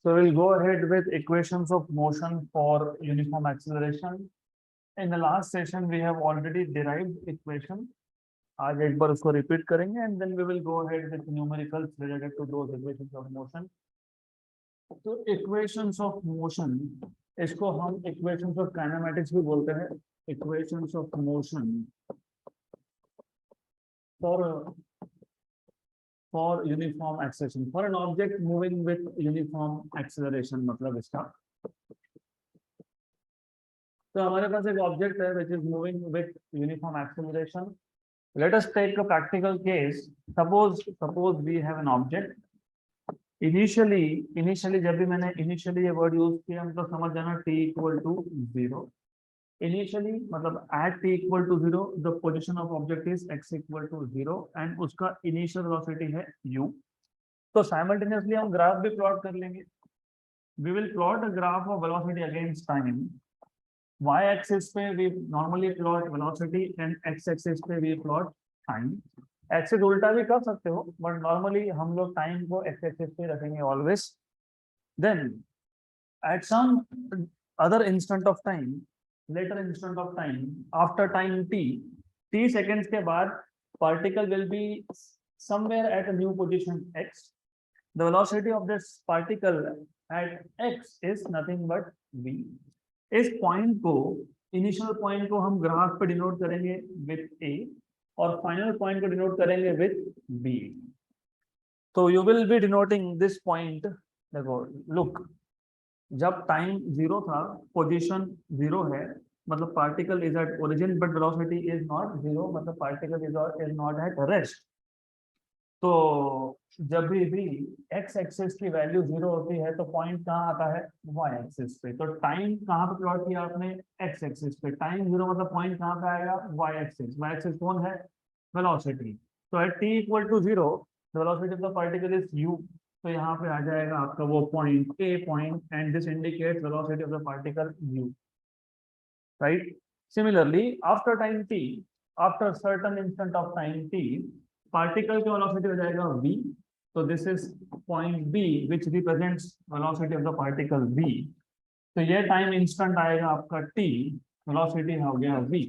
So we'll go ahead with equations of motion for uniform acceleration. In the last session, we have already derived equation. आज एक बार उसको repeat करेंगे and then we will go ahead with numericals related to those equations of motion. तो equations of motion, इसको हम equations of kinematics भी बोलते हैं. Equations of motion for uniform acceleration, for an object moving with uniform acceleration, मतलब इसका. तो हमारे पास एक object है which is moving with uniform acceleration. Let us take a practical case. Suppose we have an object. Initially जब भी मैंने initially ये word use किया मतलब समझ जाना t equal to 0. Initially मतलब at t equal to 0 the position of object is x equal to 0 and उसका initial velocity है u. तो simultaneously हम graph भी plot कर लेंगे. We will plot a graph of velocity against time. Y axis पे we normally plot velocity and x axis पे we plot time. Axis उल्टा भी कर सकते हो but normally हम लोग time को x axis पे रखेंगे always. Then at some other instant of time, later instant of time, after time t seconds के बाद particle will be somewhere at a new position x. The velocity of this particle at x is nothing but v. इस point को initial point को हम graph पे denote करेंगे with a और final point को डिनोट करेंगे विथ b. तो you will be denoting this point. देखो लुक, जब टाइम 0 था पोजीशन 0 है मतलब particle is at origin but velocity is not 0 मतलब particle is not at rest. तो जब भी x एक्सिस की वैल्यू 0 होती है तो पॉइंट कहाँ आता है y एक्सिस पे. तो टाइम कहाँ पे प्लॉट किया आपने x एक्सिस पे. टाइम 0 मतलब पॉइंट कहाँ पे आएगा y एक्सिस. y एक्सिस कौन है वेलोसिटी. तो at t equal to 0 the velocity of the particle is u. तो यहाँ पे आ जाएगा आपका वो point a point and this indicates velocity of the particle u. Right. Similarly after time t, after certain instant of time t, particle की velocity हो जाएगा v. तो this is point b which represents velocity of the particle v. तो ये time instant आएगा आपका t, velocity हो गया v.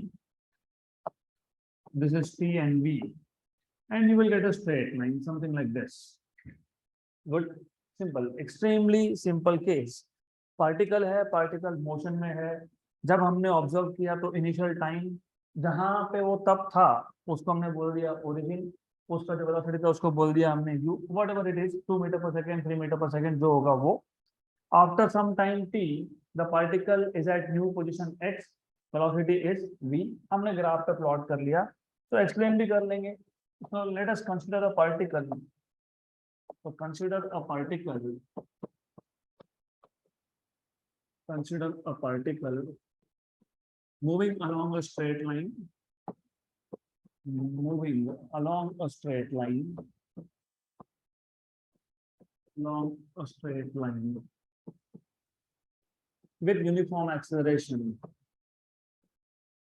This is t and v and you will get a straight line something like this. Good, simple, extremely simple case. Particle है, particle motion में है. जब हमने ऑब्जर्व किया तो इनिशियल टाइम जहां पे वो तब था उसको हमने बोल दिया ओरिजिन. उसका जो वेलोसिटी था उसको बोल दिया हमने u. Whatever it is 2 metre per second 3 metre per second जो होगा वो. After some time t the particle is at new position x, velocity is v. हमने ग्राफ पे प्लॉट कर लिया तो एक्सप्लेन भी कर लेंगे. So let us consider a particle. So consider a particle moving along a straight line,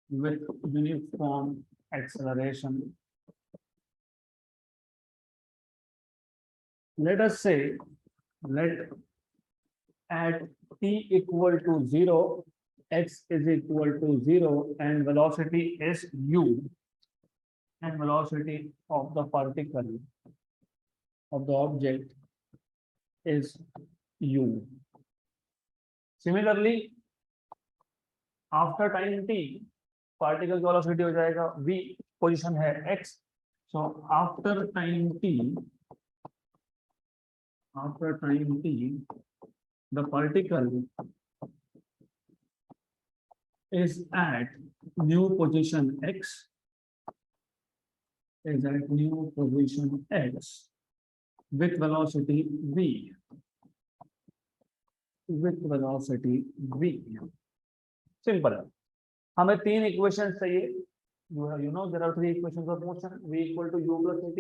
with uniform acceleration, Let us say, let at t equal to 0, x is equal to 0 and velocity is u, and velocity of the particle of the object is u. Similarly, after time t, particle velocity हो जाएगा v, position है x. So after time t, the particle is at new position x, with velocity v. Simple. हमें 3 equations चाहिए. You know there are 3 equations of motion. v equal to u plus at,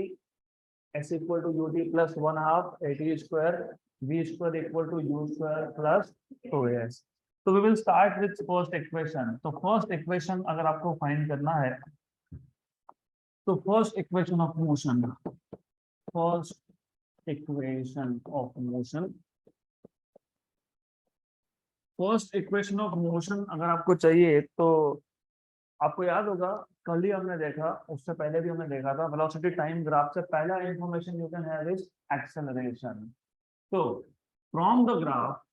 s equal to ut plus 1/2 at square, v square equal to u square plus 2s. So we will start with first equation. तो first equation अगर आपको find करना है तो first equation of motion first equation of motion अगर आपको चाहिए तो आपको याद होगा कल ही हमने देखा, उससे पहले भी हमने देखा था, वेलोसिटी टाइम ग्राफ से पहला information you can have is acceleration. तो from the graph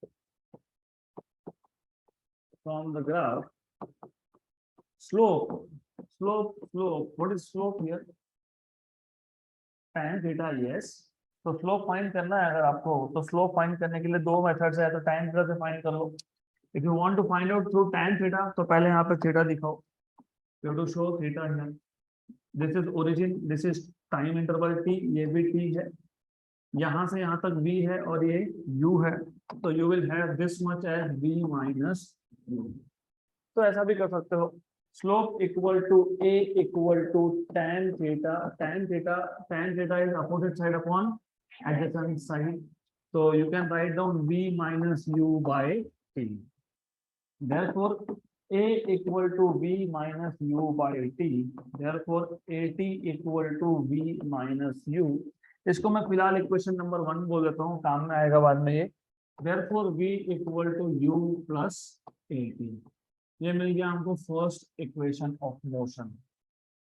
slope, what is slope here? tan theta, yes। तो स्लोप फाइंड करना है अगर आपको, तो स्लोप फाइंड करने के लिए दो मेथड्स है, तो tan थीटा से फाइंड कर लो। If you want to find out through tan theta, तो पहले यहाँ पे थीटा दिखाओ, you to show theta here, this is origin, this is time interval t, ये भी t है, यहाँ से यहाँ तक v है और ये u है, तो you will have this much as v minus u। तो ऐसा भी कर सकते हो, slope equal to a equal to tan theta, tan theta is opposite side upon adjacent side, so you can write down v minus u by t, therefore a equal to v minus u by t, therefore at equal to v minus u। इसको मैं फिलहाल equation number 1 बोल देता हूँ, काम में आएगा बाद में ये। therefore v equal to u plus at, ये मिल गया हमको first equation of motion,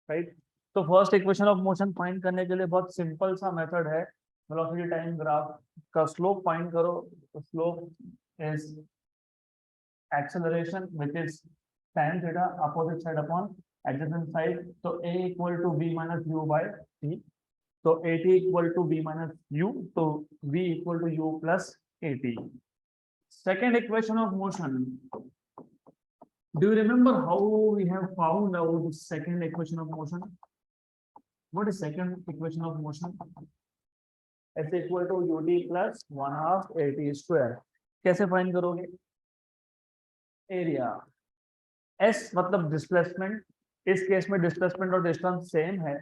right. तो first equation of motion find करने के लिए बहुत सिंपल सा मेथड है, वेलोसिटी टाइम ग्राफ का स्लोप फाइंड करो, तो slope is acceleration which is tan theta opposite side upon adjacent side, तो a equal to v minus u by t, तो at equal to v minus u, तो v equal to u plus at। Second equation of motion, do you remember how we have found out the second equation of motion? What is second equation of motion? S equal to ut plus 1/2 at square। कैसे find करोगे? Area, s मतलब displacement, इस केस में displacement और distance same है।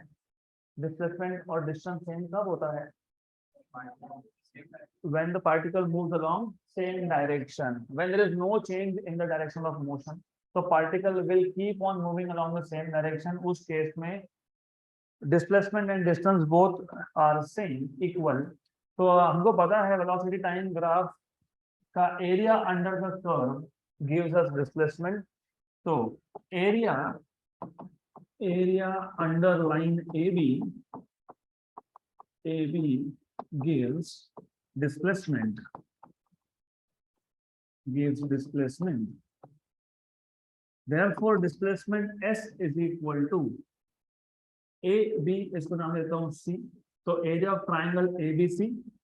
Displacement और distance same कब होता है? when the particle moves along same direction, when there is no change in the direction of motion, तो particle will keep on moving along the same direction, उस case में displacement and distance both are same, equal। तो हमको पता है velocity time graph का area under the curve gives us displacement, तो area under line AB gives displacement, therefore displacement s is equal to AB, इसको नाम देता हूँ C, तो area of triangle ABC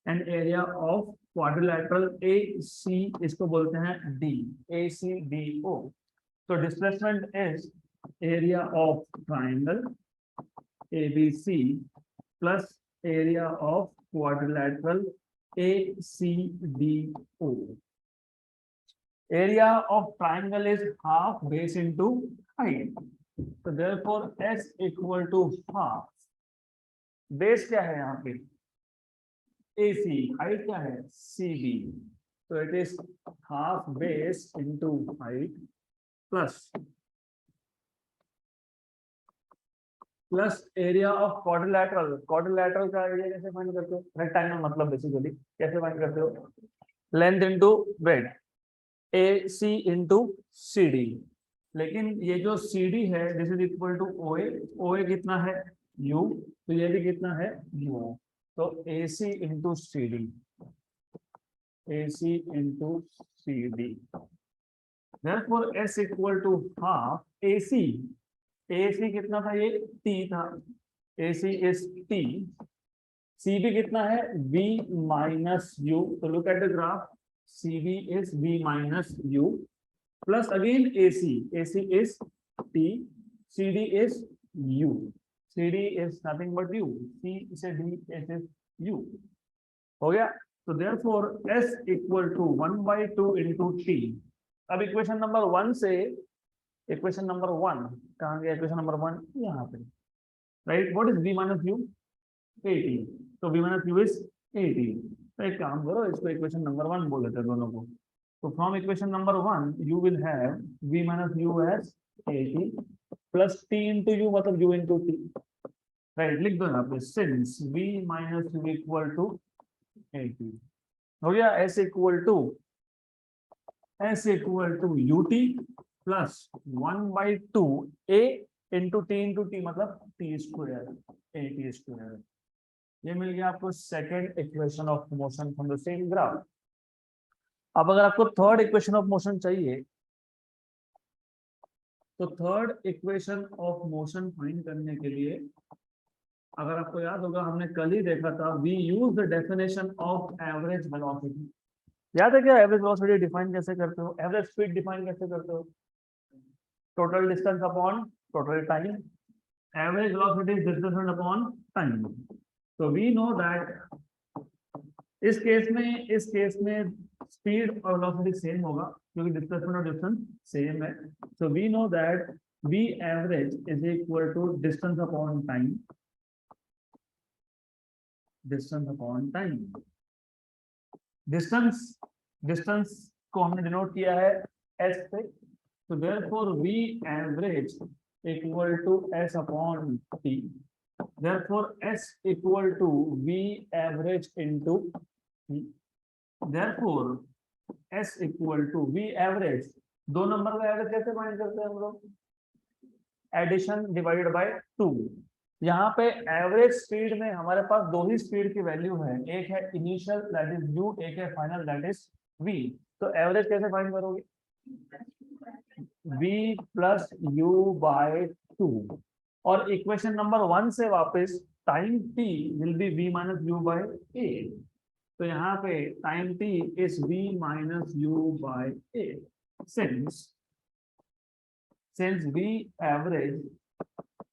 and area of quadrilateral AC इसको बोलते हैं D, ACDO। तो displacement is area of triangle ABC plus area of quadrilateral ACDO। area of triangle is half base into height, so therefore s equal to half, base क्या है यहाँ पे? AC, height क्या है? CD, so it is half base into height plus area of quadrilateral। quadrilateral का area कैसे find करते हो? रेक्टेंगल मतलब बेसिकली कैसे फाइंड करते हो? Length into breadth, AC into CD, लेकिन ये जो CD है this is equal to OA, OA कितना है? U, तो ये भी कितना है? U, तो AC into CD, AC into CD, therefore S equal to half AC, AC कितना था? ये T था, AC is T, CB कितना है? V माइनस U, तो look at the graph, CB is V minus U plus again AC, AC is T, CD is U, CD is nothing but U, C is a D, S is U, हो गया। तो therefore S equal to 1/2 into T। अब equation number 1 से equation number 1 कहाँ गया? Equation number 1 यहाँ पे, right. What is V minus U? 80, तो V minus U is 80। तो एक काम करो, इसको इक्वेशन नंबर 1 बोल देते हैं दोनों को, तो from equation number 1 you will have v minus u as 80 plus t into u मतलब u into t, राइट। लिख दो यहाँ पे, since v minus u equal to 80, हो गया। s equal to S equal to ut plus 1/2 a into t मतलब t square a t square। ये मिल गया आपको second equation of motion from the same graph. अब अगर आपको थर्ड इक्वेशन ऑफ मोशन चाहिए तो third equation of motion find करने के लिए, अगर आपको याद होगा हमने कल ही देखा था, we use the definition of average velocity. याद है क्या एवरेज वेलोसिटी डिफाइन कैसे करते हो? एवरेज स्पीड डिफाइन कैसे करते हो? Total distance upon total time. Average velocity is distance upon time. तो वी नो दैट इस केस में स्पीड और वेलोसिटी सेम होगा क्योंकि डिस्प्लेसमेंट और डिस्टेंस सेम है। So we know that v average is equal to distance upon time, distance upon time. Distance को हमने डिनोट किया है s से, तो therefore v average equal to s upon t। therefore s equal to v average into t। therefore s equal to v average, दो नंबर का average कैसे फाइंड करते हैं हम लोग? Addition divided by 2। यहाँ पे एवरेज स्पीड में हमारे पास दो ही स्पीड की वैल्यू है, एक है इनिशियल दैट इज u, एक है फाइनल दैट इज v। तो एवरेज कैसे फाइंड करोगे? v plus u by 2। और इक्वेशन नंबर 1 से वापस time t will be v minus u by a। तो यहाँ पे time t is v minus u by a। since v average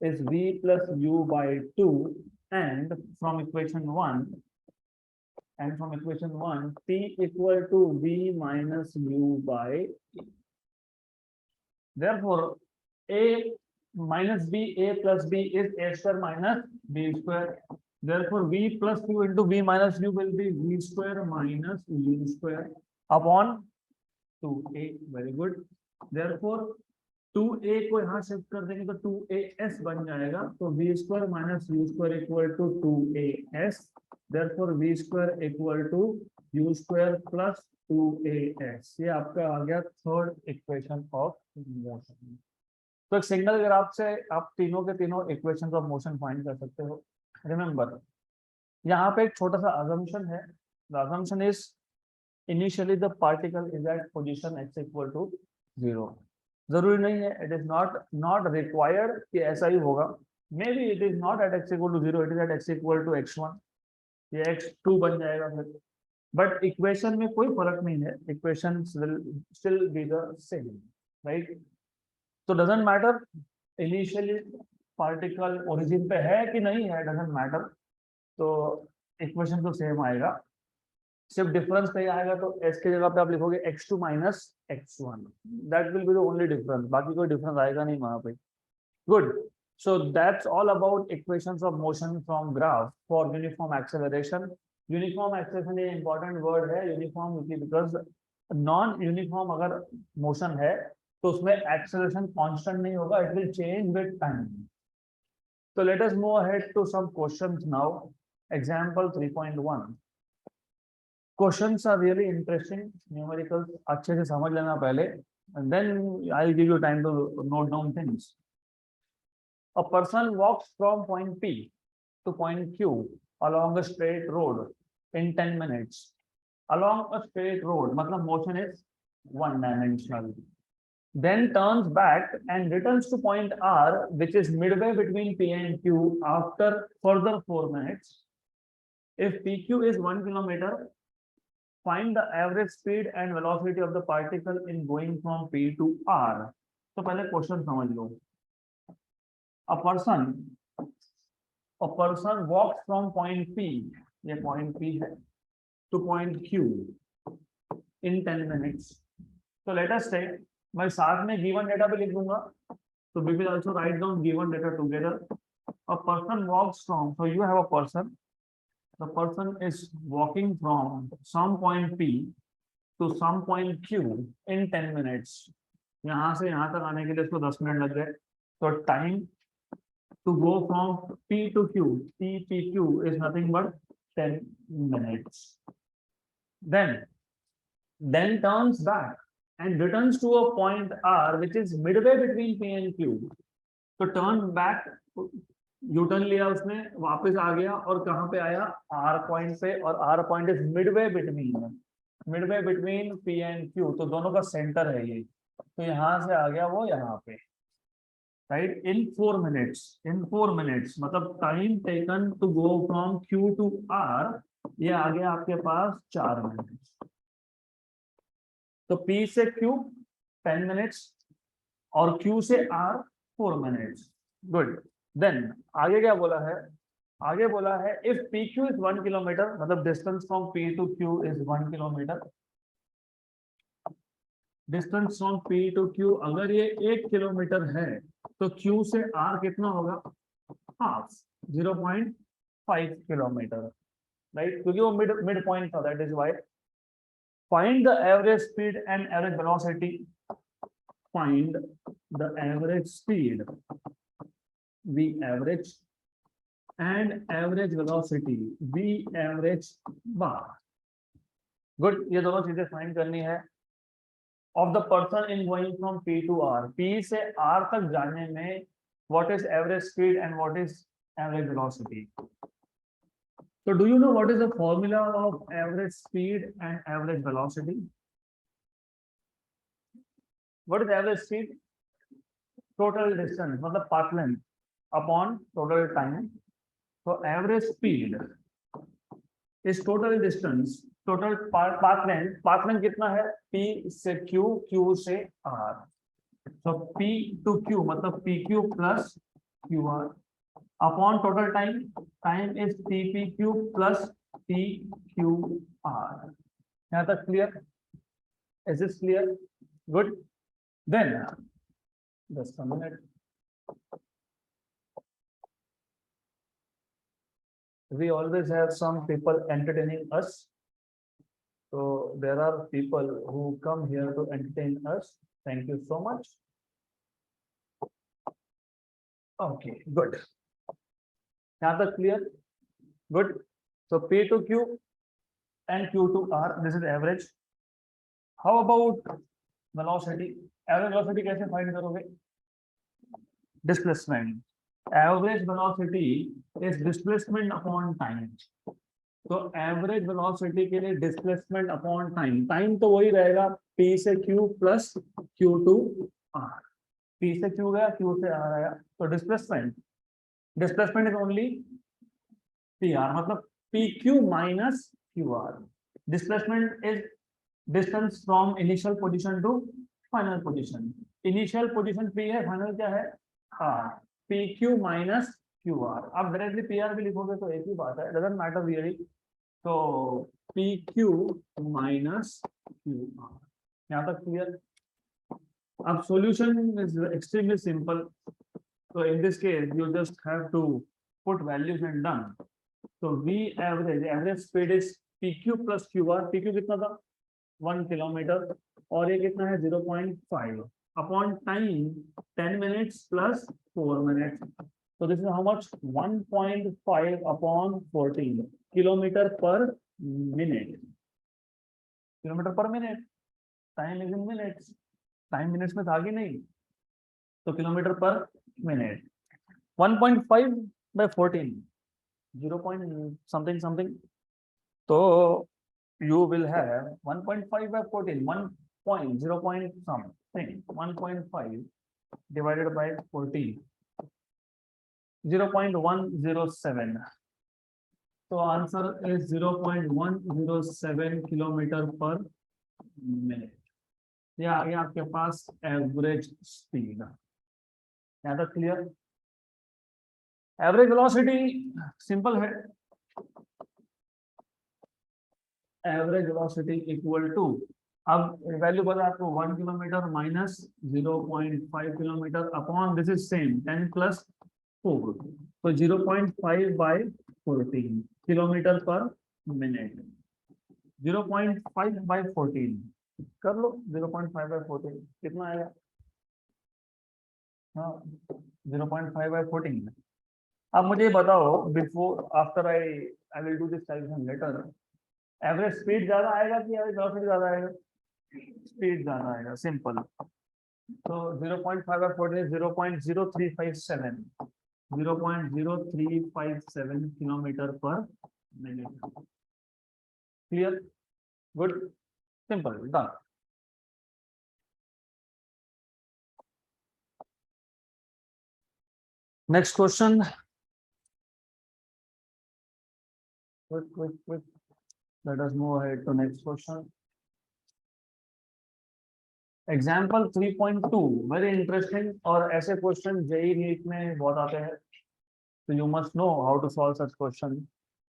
is v plus u by 2, and from equation 1 t equal to v minus u by a. Therefore a minus b, a plus b is a square minus b square। therefore v plus u into v minus u will be v square minus u square upon 2a। very good। therefore 2a को यहाँ shift कर देंगे तो 2as बन जाएगा, तो v square minus u square equal to 2as। therefore v square equal to u square plus 2as। ये आपका आ गया थर्ड इक्वेशन ऑफ मोशन। तो एक सिंगल ग्राफ से आप तीनों के तीनों इक्वेशन ऑफ मोशन फाइंड कर सकते हो। रिमेंबर यहाँ पे एक छोटा सा assumption है। the assumption is initially the particle is at position x equal to 0। जरूरी नहीं है, इट इज नॉट रिक्वायर्ड कि ऐसा ही होगा। May be it is not at x equal to 0, it is at x equal to x1, ये x2 बन जाएगा फिर। बट इक्वेशन में कोई फर्क नहीं है, equation will still be the same, right? तो doesn't matter initially particle origin पे है कि नहीं है, डजंट मैटर, तो इक्वेशन तो सेम आएगा। सिर्फ डिफरेंस कहीं आएगा तो s की जगह पे आप लिखोगे x2 minus x1, that will be the only difference, बाकी कोई डिफरेंस आएगा नहीं वहां पे। Good. So that's all about equations of motion from graph for uniform acceleration. Uniform acceleration ये इंपॉर्टेंट वर्ड है, यूनिफॉर्म, बिकॉज नॉन यूनिफॉर्म अगर motion है तो उसमें एक्सेलरेशन कांस्टेंट नहीं होगा, it will change with time. तो let us move ahead to some questions now. Example 3.1। Questions are really interesting, numericals अच्छे से समझ लेना पहले, and then I'll give you time to note down things. A person walks from point P to point Q along a straight road in 10 minutes. Along a straight road, मतलब motion is one dimensional. Then turns back and returns to point R, which is midway between P and Q after further 4 minutes. If PQ is 1 kilometer, find the average speed and velocity of the particle in going from P to R। तो पहले question समझ लो। A person walks from point P, ये point P है, to point Q in 10 minutes। तो let us take, मैं साथ में given data भी लिख दूंगा, so we will also write down given data together। A person walks from, so you have a person, the person is walking from some point P to some point Q in 10 minutes। यहाँ से यहाँ तक आने के लिए इसको 10 minute लग गए। तो time to go from P to Q, TPQ is nothing but 10 minutes। Then turns back, and returns to a point R which is midway between P and Q. तो टर्न बैक, यू टर्न लिया उसने, वापस आ गया और कहाँ पे आया, are point पे, और R point is midway between P and Q, तो दोनों का सेंटर है ये, तो यहाँ से आ गया वो यहाँ पे, राइट, इन 4 मिनट्स मतलब time taken to go from Q to R, ये आ गया आपके पास 4 मिनट। तो P से Q 10 मिनट्स और Q से R 4 मिनट्स। गुड। देन आगे क्या बोला है, आगे बोला है इफ PQ इज 1 किलोमीटर, मतलब distance from P to Q is 1 kilometre, distance from P to Q अगर ये 1 किलोमीटर है तो Q से R कितना होगा, हाफ, 0.5 किलोमीटर, राइट, क्योंकि वो मिड पॉइंट था, that is why. Find the average speed and average velocity. Find the average speed, V average, and average velocity, V average bar. Good. ये दोनों चीजें फाइंड करनी है। Of the person in going from P to R, P से R तक जाने में what is average speed and what is average velocity? So do you know what is the formula of average speed and average velocity? What is average speed? Total distance, मतलब path length upon total time. So average speed is total distance, total path length. Path length कितना है? P से Q, Q से R. So P to Q मतलब PQ plus QR. Upon total time, time is TPQ plus TQR. यहाँ तक clear? Is this clear? Good. Then, just a minute. We always have some people entertaining us. So there are people who come here to entertain us. Thank you so much. Okay, good. यहाँ तक clear? Good. So P to Q and Q to R, this is average. How about velocity? Average velocity कैसे find करोगे? Displacement. Average velocity is displacement upon time. तो average velocity के लिए displacement upon time. Time तो वही रहेगा P से Q plus Q to R. P से Q गया, Q से R आया, तो displacement is only PR, मतलब PQ minus QR. Displacement is distance from initial position to final position. Initial position P है, final क्या है R. PQ minus QR. आप डायरेक्टली PR भी लिखोगे तो एक ही बात है, doesn't matter really. तो PQ minus QR. यहाँ तक clear? अब solution is extremely simple. So in this case, you just have to put values and done. So V average speed is PQ plus QR. PQ कितना था? 1 kilometre और ये कितना है? 0.5 upon time 10 minutes plus 4 minutes. So this is how much? 1.5 upon 14 kilometer per minute. Kilometer per minute. Time is in minutes. Time minutes में था कि नहीं? तो kilometre per minute. 1.5 by 14, 0 point something something. So you will have 1.5 by 14, 1.0 point something, 1.5 divided by 14, 0.107. So answer is 0.107 kilometer per minute. ये आ गया आपके पास average speed. यहाँ तक क्लियर? एवरेज वेलोसिटी सिंपल है, एवरेज वेलोसिटी इक्वल टू, अब value पता है आपको, 1 kilometre minus 0.5 kilometre upon this is same 10 plus 4, तो 0.5 by 14 kilometre per minute. 0.5 by 14 कर लो, 0.5 बाय 14 कितना आएगा? हाँ, 0.5 बाय 14. अब मुझे बताओ, before after I will do this calculation later, average speed ज्यादा आएगा कि एवरेज वेलोसिटी ज्यादा आएगा? स्पीड ज्यादा आएगा, सिंपल। तो 0.5 और 40 is 0.0357, 0.0357 kilometre per minute. Clear, good, simple, done. Next question, quick, let us move ahead to next question. Example 3.2 very interesting, और ऐसे क्वेश्चन जेई नीट में बहुत आते हैं, तो you must know how to solve such question.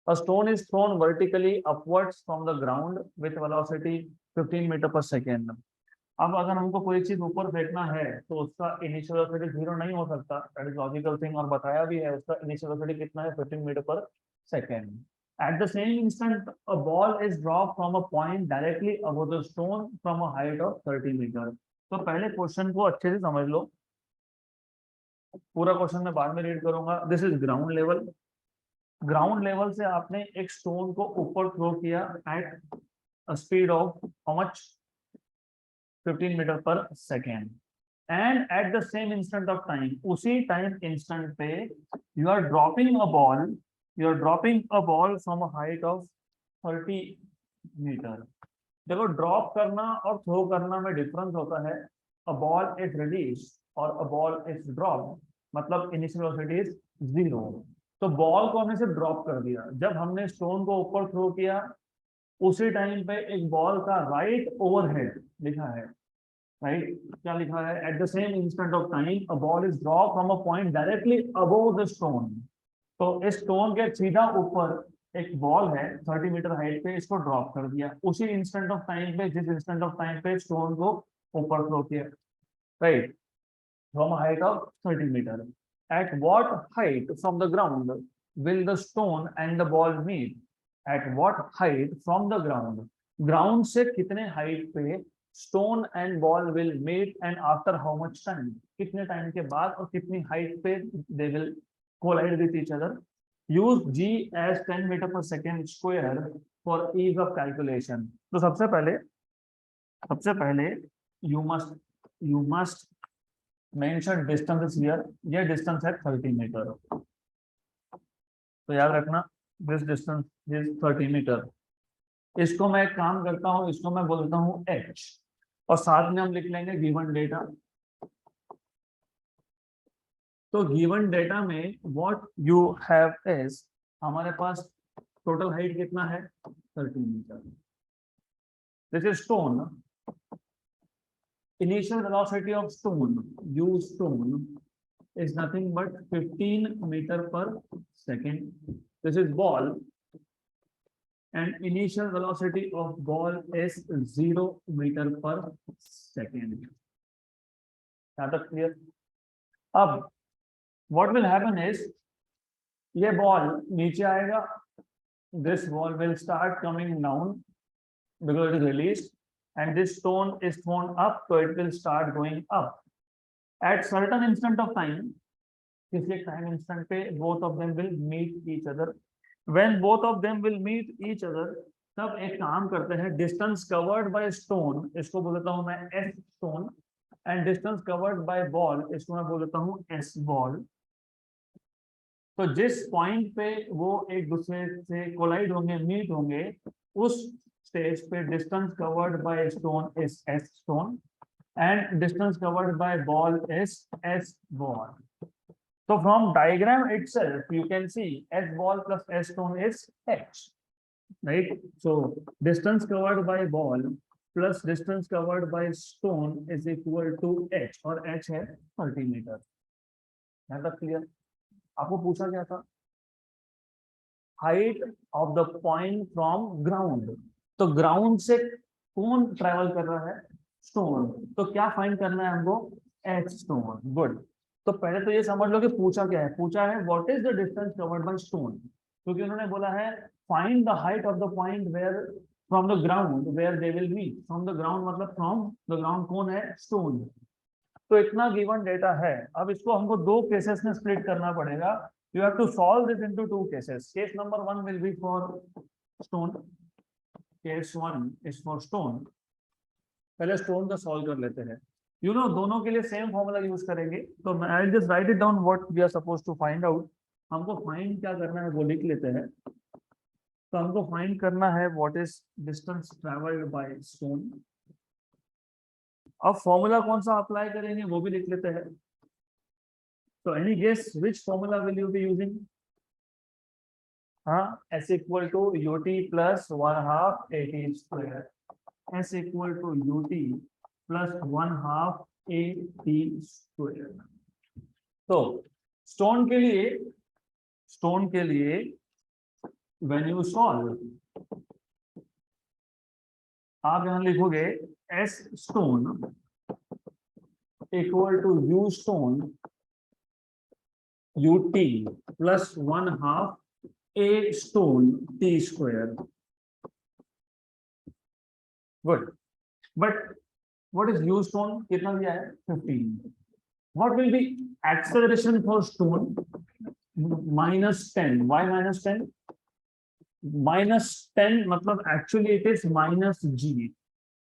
A stone is thrown vertically upwards from the ground with velocity 15 metre per second. अब अगर हमको कोई चीज ऊपर फेंकना है तो उसका इनिशियल वेलोसिटी जीरो नहीं हो सकता, दैट इज लॉजिकल थिंग, और बताया भी है उसका इनिशियल वेलोसिटी कितना है, 15 metre per second. At the same instant, a ball is dropped from a point directly above the stone from a height of 30 मीटर। तो पहले क्वेश्चन को अच्छे से समझ लो, पूरा क्वेश्चन मैं बाद में रीड करूंगा। This is ground level, ground level से आपने एक स्टोन को ऊपर थ्रो किया at a speed of how much, 15 metre per second, and at the same instant of time, उसी टाइम इंस्टेंट पे you are dropping a ball, you are dropping a ball from a height of 30 metre. देखो, drop करना और throw करना में difference होता है। A ball is release और अ बॉल इज ड्रॉप, मतलब इनिशियल वेलोसिटी इज जीरो। तो बॉल को हमने सिर्फ ड्रॉप कर दिया, जब हमने स्टोन को ऊपर थ्रो किया उसी टाइम पे एक बॉल का राइट ओवरहेड लिखा है, राइट, क्या लिखा है, eight the same instant of time a ball is drop from a point directly above the stone. तो इस स्टोन के सीधा ऊपर एक बॉल है 30 मीटर हाइट पे, इसको ड्रॉप कर दिया उसी इंस्टेंट ऑफ टाइम पे, जिस इंस्टेंट ऑफ टाइम पे स्टोन को ऊपर थ्रो किया, right, from height of 30 metre. At what height from the ground will the stone and the ball meet, at what height from the ground, ground से कितने height पे stone and ball will meet and after how much time, कितने time के बाद और कितनी height पे they will collide with each other. Use G as 10 meter per second square for ease of calculation. तो सबसे पहले you must mention distance here. ये distance है 30 मीटर, तो याद रखना this distance is 30 मीटर। इसको मैं एक काम करता हूँ, इसको मैं बोलता हूँ h, और साथ में हम लिख लेंगे गिवन डेटा। तो गिवन डेटा में व्हाट यू हैव इज, हमारे पास टोटल हाइट कितना है, 30 metre. This is stone, initial velocity of stone, u stone, is nothing but 15 meter per second. This is ball, and initial velocity of ball is 0 meter per second. Is that clear? अब what will happen is, ये ball नीचे आएगा, this ball will start coming down because it is released, and this stone is thrown up, so it will start going up. At certain instant of time, किसी एक time instant पे both of them will meet each other. When both of them will meet each other, तब एक काम करते हैं, distance covered by stone, इसको बोलता हूँ मैं S stone, and distance covered by ball, इसको मैं बोलता हूँ S ball. तो जिस पॉइंट पे वो एक दूसरे से कोलाइड होंगे, मीट होंगे, उस स्टेज पे distance covered by stone is S stone and distance covered by ball is S ball. तो from diagram itself you can see S ball plus S stone is H, right. So distance covered by ball plus distance covered by stone is equal to H, और H है 30 metre. Clear? आपको पूछा क्या था, height of the point from ground, तो ground से कौन travel कर रहा है, स्टोन, तो क्या फाइंड करना है हमको, एच स्टोन। गुड, तो पहले तो ये समझ लो कि पूछा क्या है, पूछा है what is the distance covered by stone, क्योंकि उन्होंने बोला है find the height of the point where from the ground where they will meet, from the ground मतलब फ्रॉम द ग्राउंड कौन है, स्टोन। तो इतना गिवन डेटा है, अब इसको हमको दो केसेस में स्प्लिट करना पड़ेगा। You have to solve this into two cases. Case number one will be for stone. Case one is for stone. पहले स्टोन का सॉल्व कर लेते हैं। दोनों के लिए सेम फॉर्मूला यूज करेंगे, तो I just write it down what we are suppose to find out. हमको फाइंड क्या करना है वो लिख लेते हैं। तो हमको फाइंड करना है what is distance travelled by stone. अब फॉर्मूला कौन सा अप्लाई करेंगे वो भी लिख लेते हैं। तो any guess which formula will you be using? हाँ, S equal to UT plus 1/2 AT square, S equal to UT plus 1/2 AT square. तो स्टोन के लिए व्हेन यू सॉल्व, आप यहां लिखोगे S stone equal to U stone UT plus 1/2 A stone T square. Good. But what is U stone? कितना दिया है? 15. What will be acceleration for stone? -10. Why -10? -10 मतलब actually it is -g,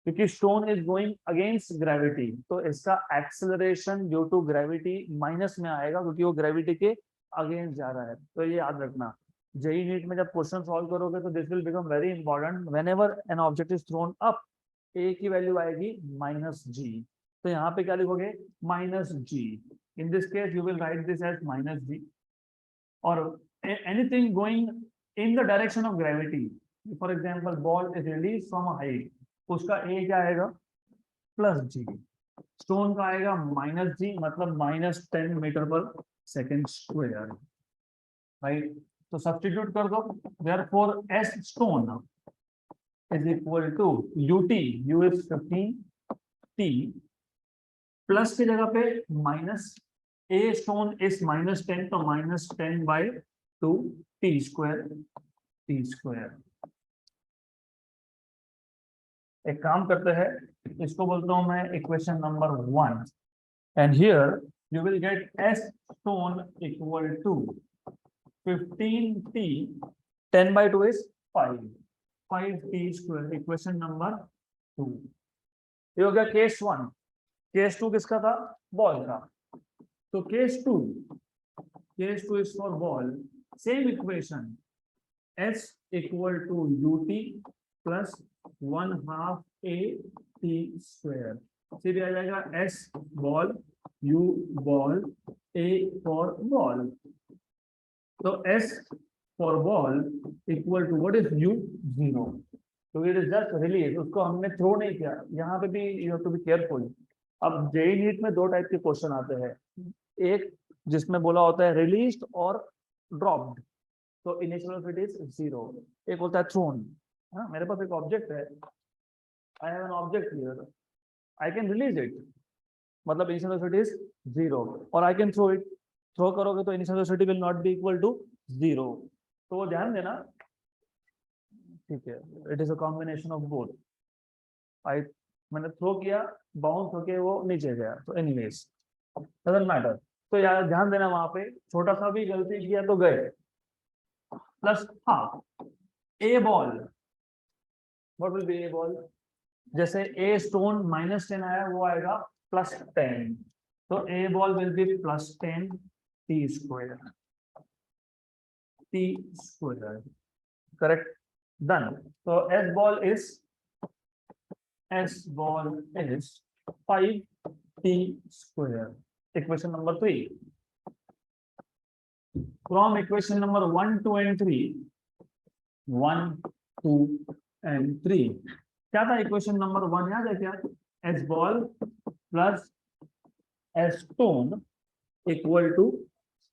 क्योंकि stone is going against gravity, तो इसका acceleration due to gravity minus में आएगा, क्योंकि वो gravity के अगेंस्ट जा रहा है। तो ये याद रखना, जेई नीट में जब क्वेश्चन सॉल्व करोगे तो this will become very important. Whenever an object is thrown up, A की वैल्यू आएगी -g, तो यहाँ पे क्या लिखोगे? -g। In this case you will write this as -g। और anything going in the direction of gravity, for example ball is release from a height, उसका A क्या आएगा? +g। स्टोन का आएगा -g, मतलब -10 metre per second square, right? तो substitute कर दो, therefore S stone is equal to UT, U is 15, T plus की जगह पे माइनस, A stone is -10, तो -10/2 T स्क्वायर। एक काम करते हैं, इसको बोलता हूं मैं equation number 1, and here you will get S stone equal to 15T, 10/2 is 5T square, equation number 2। ये हो गया केस 1। केस 2 किसका था? बॉल का। तो case 2 is for ball, same equation, S equal to UT plus 1/2 AT square, सीधे आ जाएगा S ball, U ball, A for ball. तो S for ball equal to what is U? 0. तो it is just release, उसको हमने throw नहीं किया। यहाँ पे भी you have to be careful। अब जेई नीट में दो टाइप के क्वेश्चन आते हैं, एक जिसमें बोला होता है रिलीज्ड और ड्रॉप्ड, तो इनिशियल वेलोसिटी इज 0। एक होता है थ्रोन। हाँ, मेरे पास एक ऑब्जेक्ट है, I have an object here, I can release it, मतलब इनिशियल वेलोसिटी इज 0, और I can throw it. Throw करोगे तो initial velocity will not be equal to 0, तो वो ध्यान देना, ठीक है? It is a combination of both. मैंने थ्रो किया, बाउंस होके वो नीचे गया, तो एनीवेज डजंट मैटर। तो यार ध्यान देना, वहां पे छोटा सा भी गलती किया तो गए। Plus half A ball, what will be A ball? जैसे ए स्टोन -10 आया, वो आएगा +10, तो A ball will be +10 T square, correct, done। so S ball is 5T square, equation number 3। from equation number 1, 2 and 3, 1, 2 and 3, क्या था equation number 1? याद है क्या? S ball plus S stone equal to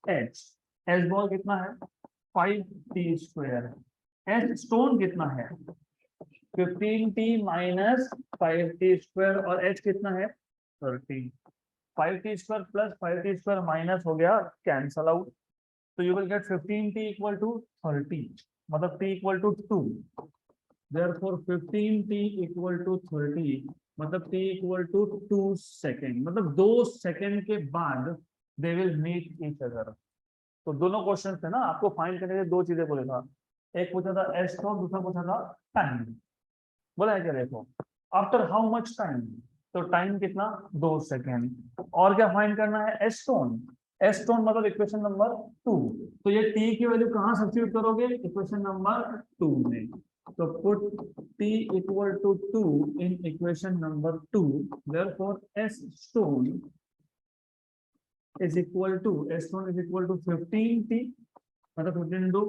H। S ball कितना है? 5T square. S stone कितना है? 15T minus 5T square, और H कितना है? 30। 5T square plus 5T square minus हो गया, कैंसल आउट, तो you will get 15T equal to 30, मतलब T equal to 2, therefore 15T equal to 30, मतलब T इक्वल टू 2 सेकेंड, मतलब 2 सेकेंड के बाद they will meet each other। तो दोनों क्वेश्चन थे ना, आपको फाइंड करने के दो चीजें बोले था, एक पूछा था एस स्टोन, दूसरा पूछा था टाइम। बोला है क्या? देखो, आफ्टर हाउ मच टाइम, तो टाइम कितना 2 सेकेंड। और क्या फाइंड करना है, एस्टोन। एस्टोन मतलब इक्वेशन नंबर 2। तो ये टी की वैल्यू कहाँ सब्स्टिट्यूट करोगे, इक्वेशन नंबर 2 में। तो put T equal to 2 in equation number 2, therefore S stone is equal to S1 is equal to 15t, मतलब 15 into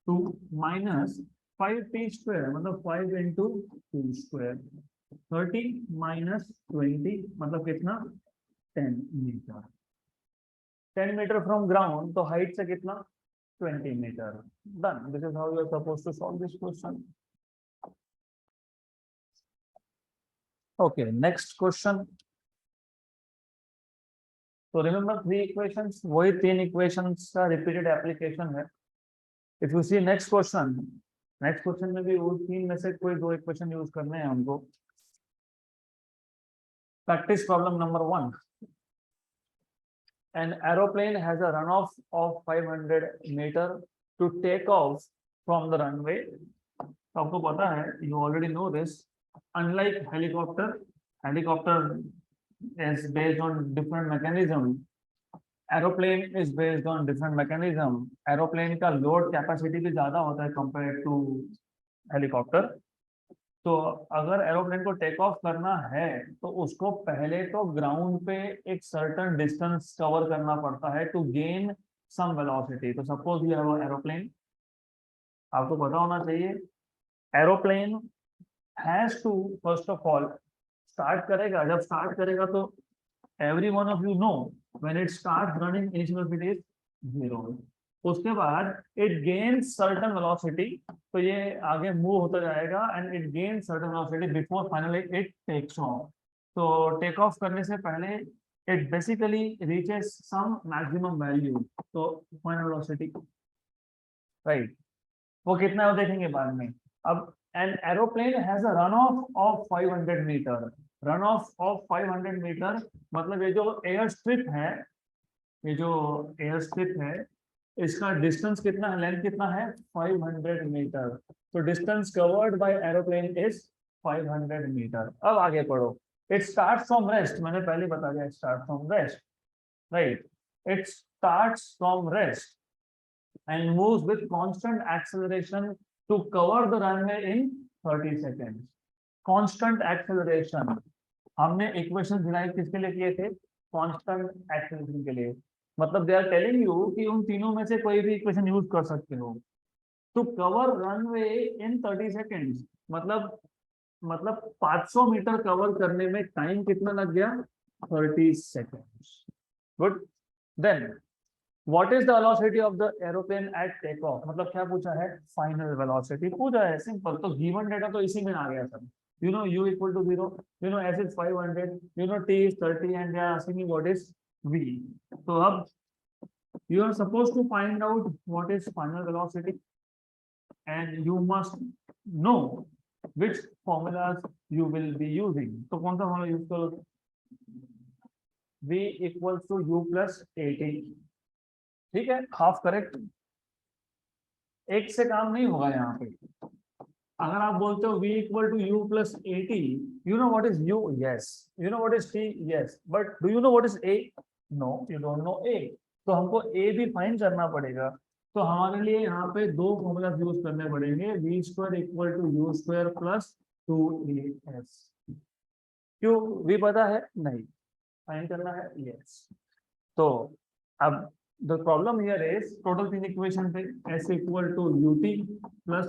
2 minus 5t square, मतलब 5 into 2 square, 30 minus 20 मतलब कितना 10 मीटर। 10 मीटर फ्रॉम ग्राउंड, तो height से कितना 20 metre. Done, this is how you are supposed to solve this question. Okay, next question. तो remember 3 equations, वही 3 equations का रिपीटेड एप्लीकेशन है। If you see next question, next question में भी वो 3 में से कोई 2 इक्वेशन यूज करने हैं हमको। Practice problem number 1। An aeroplane has a runoff of 500 meter to take off from the runway. तो आपको पता है, you already know this. Unlike helicopter, helicopter is based on different mechanism. Aeroplane is based on different mechanism. Aeroplane का load capacity भी ज्यादा होता है compared to helicopter. तो अगर एरोप्लेन को टेक ऑफ करना है तो उसको पहले तो ग्राउंड पे एक सर्टेन डिस्टेंस कवर करना पड़ता है टू गेन सम वेलोसिटी। तो सपोज यू हैव एरोप्लेन, आपको पता होना चाहिए aeroplane has to first of all start करेगा। जब स्टार्ट करेगा तो every one of you know when it start running initial velocity is 0। उसके बाद इट गेन्स सर्टेन वेलोसिटी, तो ये आगे मूव होता जाएगा and it gains certain velocity before finally it takes off. तो टेक ऑफ करने से पहले it basically reaches some maximum value, तो फाइनल वेलोसिटी, राइट, वो कितना है वो देखेंगे बाद में। अब an aeroplane has a run of 500 metre. Run of 500 metre मतलब ये जो एयर स्ट्रिप है, ये जो एयर स्ट्रिप है इसका डिस्टेंस कितना है, लेंथ कितना है 500 मीटर। तो distance covered by aeroplane is 500 metre. अब आगे पढ़ो। इट स्टार्ट्स फ्रॉम रेस्ट, मैंने पहले बता दिया, start from rest, right. It starts from rest and moves with constant acceleration to cover the runway in 30 seconds. Constant acceleration, हमने equation derive किसके लिए किए थे, कांस्टेंट एक्सेलरेशन के लिए। मतलब दे आर टेलिंग यू कि उन तीनों में से कोई भी इक्वेशन यूज कर सकते हो। To cover runway in 30 seconds मतलब 500 मीटर कवर करने में टाइम कितना लग गया, 30 seconds. Good. Then what is the velocity of the aeroplane at take off, मतलब क्या पूछा है, फाइनल वेलोसिटी पूछा है। सिंपल, तो गिवन डेटा तो इसी में आ गया सब। you know u equal to 0, you know s is 500, you know t is 30 and they are asking me what is v. So अब you are supposed to find out what is final velocity and you must know which formulas you will be using. तो कौन सा formula use करो, v equals to u plus 80, ठीक है, half correct. एक से काम नहीं होगा यहाँ पे। अगर आप बोलते हो v equal to u plus 80, you know what is u, yes, you know what is t, yes, but do you know what is a, no, you don't know a। तो हमको a भी फाइंड करना पड़ेगा। तो हमारे लिए यहाँ पे 2 फॉर्मूला यूज करने पड़ेंगे, v square equal to u square plus 2as। क्यों, v पता है नहीं, फाइंड करना है, yes। तो अब the problem here is total 3 equation पे s equal to ut plus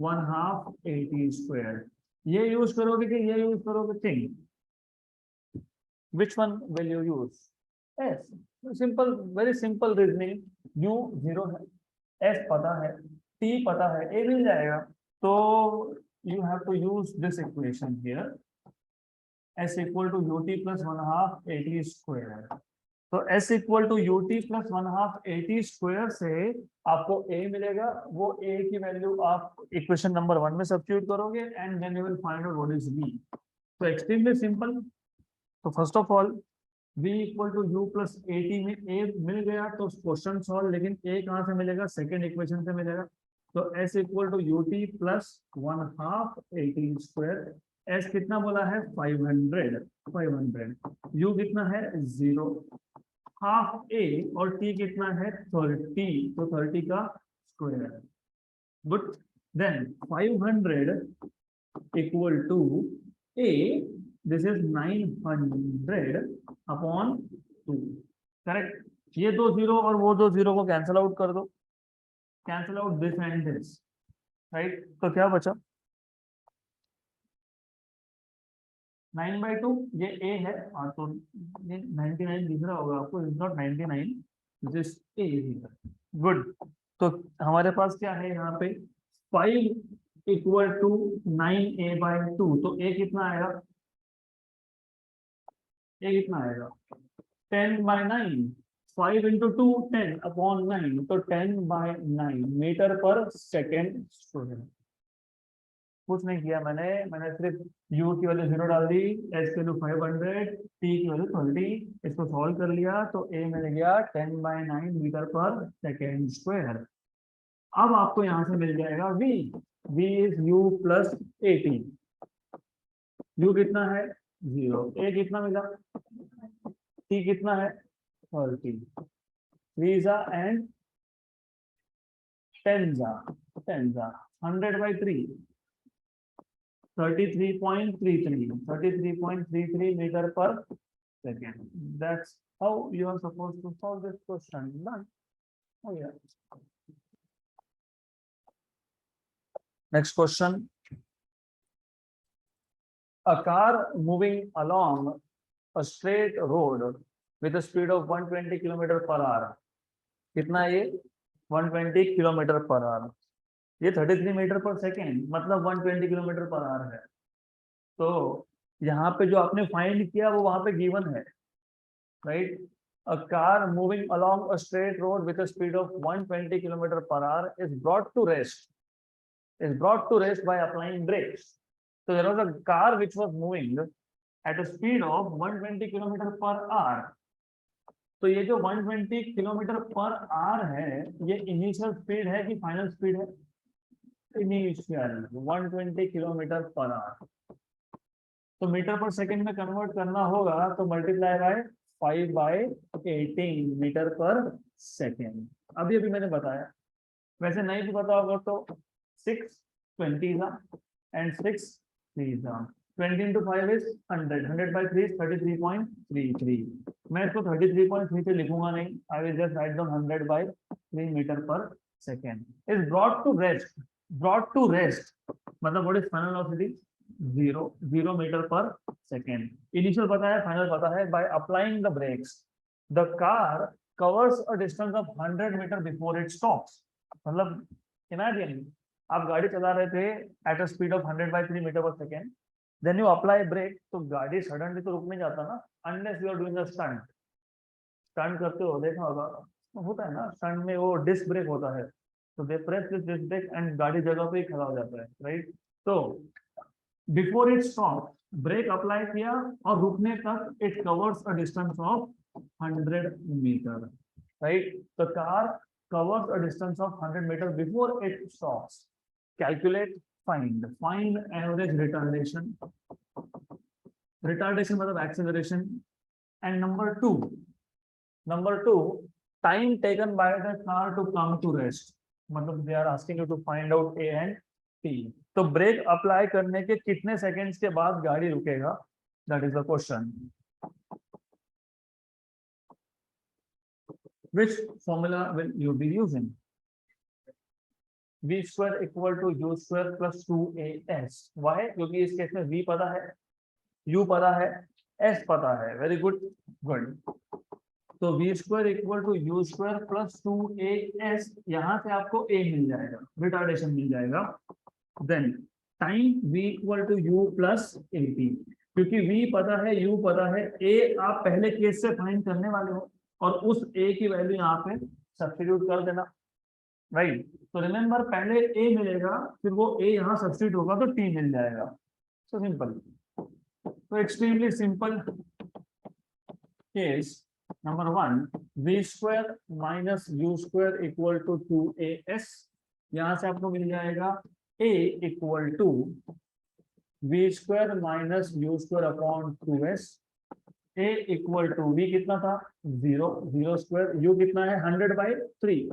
1/2 at square, ये यूज करोगे कि ये यूज करोगे, think which one will you use, s। Simple, very simple reasoning. u 0 है, s पता है, t पता है, a मिल जाएगा। तो you have to use this equation here, s equal to ut plus 1/2 at square। तो s equal to ut plus 1/2 at square से आपको a मिलेगा। वो a की वैल्यू आप इक्वेशन नंबर 1 में सब्स्टिट्यूट करोगे and then you will find out what is v। तो एक्सट्रीमली सिंपल। तो first of all v equal to u plus 80 में a मिल गया तो क्वेश्चन सॉल्व, लेकिन a कहाँ से मिलेगा, सेकेंड इक्वेशन से मिलेगा। तो s equal to ut plus 1/2 at square S कितना बोला है 500, 500, यू कितना है 0, हाफ ए और टी कितना है 30, तो 30 का square. Good, then 500 equal to A, this is 900 upon 2, correct. ये दो जीरो और वो दो जीरो को कैंसिल आउट कर दो, cancel out this and this, right. तो क्या बचा 9/2, ये ए है, और तो ये 99 दिख रहा होगा आपको, is not 99, this A here. Good, तो हमारे पास क्या है यहाँ पे 5 इक्वल टू 9a/2, तो ए कितना आएगा, ए कितना आएगा 10/9, 5 इंटू 2 10 अपॉन 9, तो 10/9 मीटर पर सेकेंड स्क्वायर। कुछ नहीं किया मैंने सिर्फ u की वैल्यू 0 डाल दी, h की वैल्यू 500, t की वैल्यू 30, इसको सॉल्व कर लिया तो a मिल गया 10/9 मीटर पर सेकेंड स्क्वायर। अब आपको यहाँ से मिल जाएगा v, v is u plus 80, u कितना है 0, a कितना मिला, t कितना है 30, 3 and 10 100/3, 33.33 meter per second. That's how you are supposed to solve this question. Done. Oh yeah. Next question. A car moving along a straight road with a speed of 120 km/h. कितना ये 120 km/h. ये 33 metre per second, मतलब 120 km/h है। तो यहाँ पे जो आपने फाइंड किया वो वहां पे गिवन है, right. A car moving along a straight road with a speed of 120 km/h is brought to rest by applying brakes. So there was a car which was moving at a speed of 120 km/h. तो ये जो 120 km/h है, ये initial speed है कि final speed है, initial 120 km/h। तो metre per second में कन्वर्ट करना होगा तो multiply by 5/18 metre per second. अभी मैंने बताया, वैसे नहीं भी पता होगा तो 6 20 एंड 6 3 20 into 5 is 100, 100/3 is 33.33। मैं इसको 33.3 पे लिखूंगा नहीं, I will just write down 100/3 metre per second. Is brought to rest मतलब what is final velocity 0 metre per second. Initial पता है, फाइनल पता है। By applying the brakes the car covers a distance of 100 metre before it stops. मतलब imagine आप गाड़ी चला रहे थे at a speed of 100/3 metre per second, then you apply brake, तो गाड़ी सडनली तो रुक नहीं जाता ना, unless you are doing a stunt करते हो, देखा होगा होता है ना स्टंट में, वो डिस्क ब्रेक होता है, तो they press this disc brake and गाड़ी जगह पे ही खड़ा हो जाता है, राइट। तो before it stop brake apply किया और रुकने तक it covers a distance of 100 metre, right. The car covers a distance of 100 meter before it stops. Calculate, find average retardation मतलब acceleration, and number two time taken by the car to come to rest, मतलब they are asking you to find out A and T। तो brake apply करने के कितने seconds के बाद गाड़ी रुकेगा, that is the question। Which formula will you be using? V square equal to U square plus 2AS। Why? क्योंकि इस केस में V पता है, U पता है, S पता है। वेरी गुड, तो V square equal to U square plus 2AS, यहाँ से आपको A मिल जाएगा, रिटार्डेशन मिल जाएगा। Then time V equal to U plus 80, क्योंकि V पता है, U पता है, A आप पहले केस से फाइंड करने वाले हो और उस A की वैल्यू यहाँ पे सब्स्टिट्यूट कर देना, राइट। तो रिमेंबर पहले A मिलेगा, फिर वो A यहाँ सब्स्टिट्यूट होगा तो T मिल जाएगा। सो सिंपल, तो extremely simple case number 1, V square minus U square equal to 2AS। यहाँ से आपको मिल जाएगा A equal to v square minus u square upon 2s a equal to v कितना था 0 0 स्क्वायर u कितना है 100/3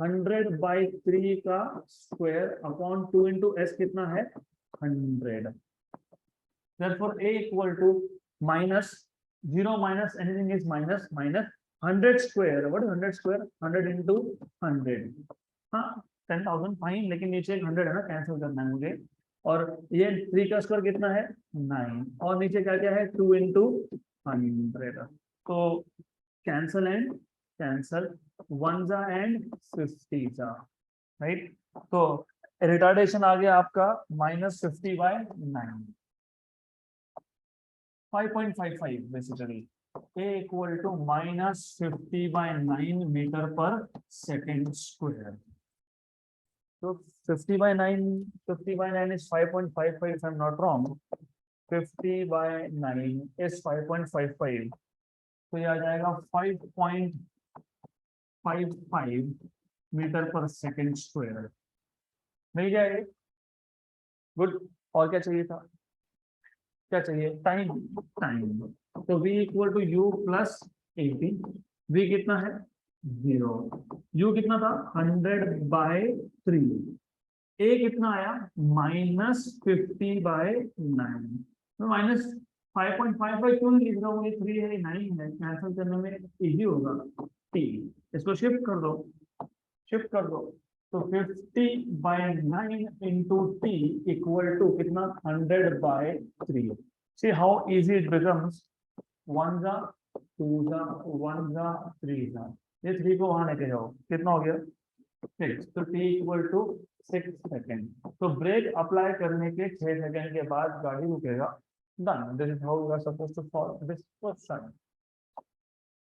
100/3 का स्क्वायर अपॉन 2 इंटू s कितना है 100. Therefore a equal to minus 0 minus anything is minus 100 square. What is 100 square? 100 into 100. हाँ 10,000 fine, लेकिन नीचे एक 100 है ना, कैंसिल करना है मुझे. और ये 3 का स्क्वायर कितना है 9 और नीचे क्या क्या है 2 into 100. तो कैंसल एंड कैंसल 1 जा एंड 50 जा, राइट. तो रिटार्डेशन आ गया आपका -50/9. 5.55 basically. A equal to -50/9 meter per second square. So 50/9 is 5.55 if I'm not wrong. 50/9 is 5.55. तो ये आ जाएगा 5.55 मीटर पर सेकेंड स्क्वायर. मिल जाएगा. गुड. और क्या चाहिए था, क्या चाहिए टाइम. टाइम तो v equal to u plus 80. v कितना है 0, u कितना था 100/3, a कितना आया -50/9. तो -5.55 क्यों लिख रहा हूँ, ये 3 है 9 है, कैंसिल करने में इजी होगा. t इसको शिफ्ट कर दो, शिफ्ट कर दो. तो 50/9 इंटू t इक्वल टू कितना 100/3. See how easy it becomes. 1 जा 2 जा 1 जा 3 जा, ये 3 को वहां लेके जाओ, कितना हो गया 6. तो t इक्वल टू 6 सेकेंड. तो ब्रेक अप्लाई करने के 6 सेकेंड के बाद गाड़ी रुकेगा. Done. This is how we are supposed to solve this question.